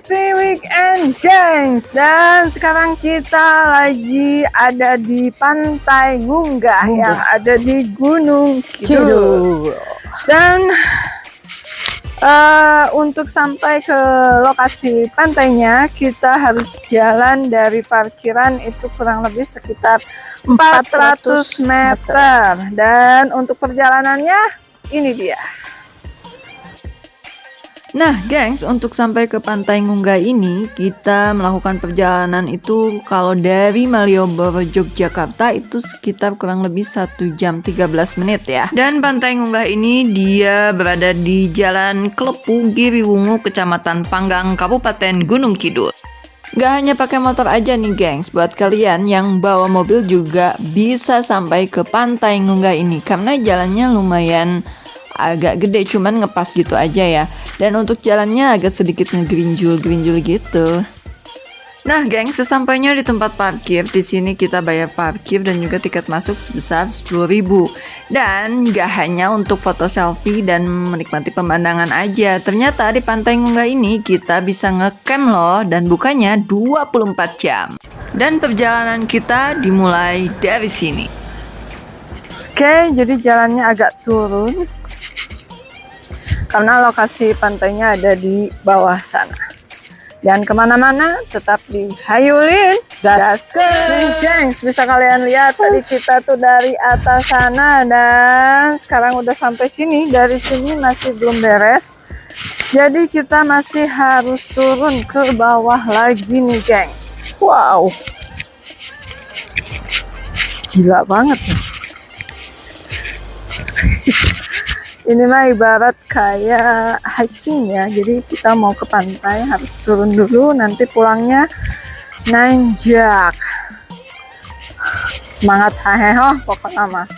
Happy weekend, gengs. Dan sekarang kita lagi ada di Pantai Ngunggah yang ada di Gunung Kidul. Dan untuk sampai ke lokasi pantainya kita harus jalan dari parkiran itu kurang lebih sekitar 400 meter. Dan untuk perjalanannya ini dia. Nah, gengs, untuk sampai ke Pantai Ngunggah ini kita melakukan perjalanan itu kalau dari Malioboro Yogyakarta itu sekitar kurang lebih 1 jam 13 menit ya. Dan Pantai Ngunggah ini dia berada di Jalan Klepu, Giriwungu, Kecamatan Panggang, Kabupaten Gunung Kidul. Gak hanya pakai motor aja nih gengs, buat kalian yang bawa mobil juga bisa sampai ke Pantai Ngunggah ini karena jalannya lumayan agak gede, cuman ngepas gitu aja ya. Dan untuk jalannya agak sedikit ngegerinjul-gerinjul gitu. Nah, geng, sesampainya di tempat parkir, di sini kita bayar parkir dan juga tiket masuk sebesar 10.000. Dan gak hanya untuk foto selfie dan menikmati pemandangan aja. Ternyata di Pantai Ngunggah ini kita bisa ngecamp loh dan bukanya 24 jam. Dan perjalanan kita dimulai dari sini. Oke, jadi jalannya agak turun karena lokasi pantainya ada di bawah sana. Jangan kemana-mana, tetap di Hayulin Gaskeun, gengs. Bisa kalian lihat tadi kita tuh dari atas sana dan sekarang udah sampai sini. Dari sini masih belum beres, jadi kita masih harus turun ke bawah lagi nih, gengs. Wow, gila banget nih. Ini mah ibarat kayak hiking ya, jadi kita mau ke pantai harus turun dulu, nanti pulangnya nanjak. Semangat haheho pokoknya mah.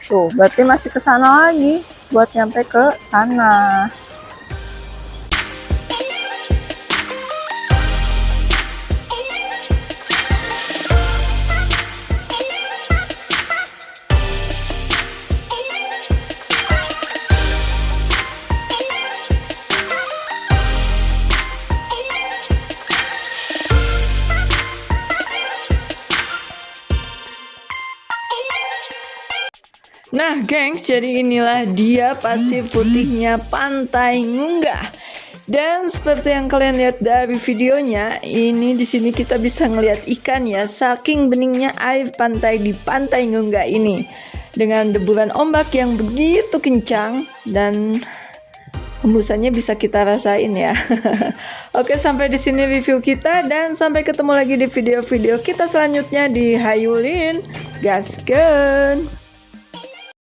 Tuh, berarti masih ke sana lagi buat nyampe ke sana. Nah, gengs, jadi inilah dia pasir putihnya Pantai Ngunggah. Dan seperti yang kalian lihat dari videonya, ini di sini kita bisa ngelihat ikan ya, saking beningnya air pantai di Pantai Ngunggah ini. Dengan deburan ombak yang begitu kencang dan hembusannya bisa kita rasain ya. Oke, sampai di sini review kita dan sampai ketemu lagi di video-video kita selanjutnya di Hayulin Gaskeun.